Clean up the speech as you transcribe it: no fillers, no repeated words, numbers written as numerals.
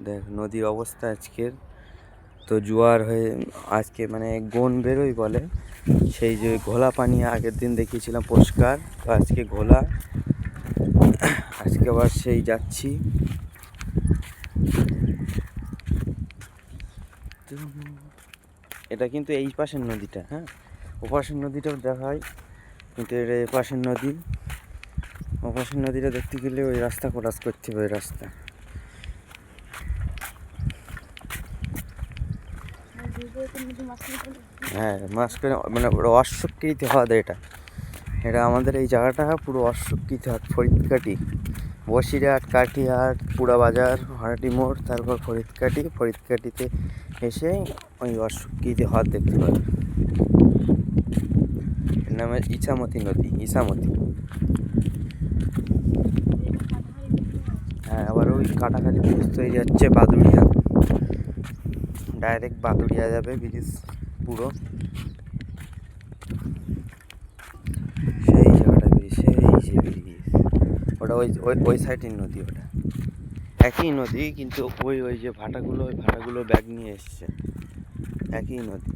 দেখ নদীর অবস্থা আজকের তো জোয়ার হয়ে আজকে মানে গন বেরোই বলে, সেই যে ঘোলা পানি আগের দিন দেখিয়েছিলাম পরিষ্কার, তো আজকে ঘোলা। আজকে আবার সেই যাচ্ছি। এটা কিন্তু এই পাশের নদীটা, হ্যাঁ, ওপাশের নদীটাও দেখায়, কিন্তু এটা এই পাশের নদী। ওপাশের নদীটা দেখতে গেলে ওই রাস্তা ক্রস করতে হবে, ওই রাস্তা। হ্যাঁ, মাছ করে মানে অস্বীকৃত হ্রদ এটা। এটা আমাদের এই জায়গাটা পুরো অস্বীকৃত হ্রদ। ফরিদকাটি, বসিরহাট, কাটিহাট, পুরাবাজার, হারাটি মোড়, তারপর ফরিদকাটি। ফরিদকাটিতে এসে ওই অস্বীকৃত হ্রদ দেখতে পাবে। এর নাম ইছামতি নদী, ইছামতি। হ্যাঁ, আবার ওই কাটাখালি ব্রিজ তৈরি হচ্ছে, বাদুড়িয়া, ডাইরেক্ট বাদুড়িয়া যাবে ব্রিজ পুরো। সেই জায়গাটা ব্রিজ, সেই যে ব্রিজ ওটা ওই ওই ওই সাইডের নদী, ওটা একই নদী, কিন্তু ওই ওই যে ভাটাগুলো, ওই ভাটাগুলো ব্যাগ নিয়ে এসছে, একই নদী।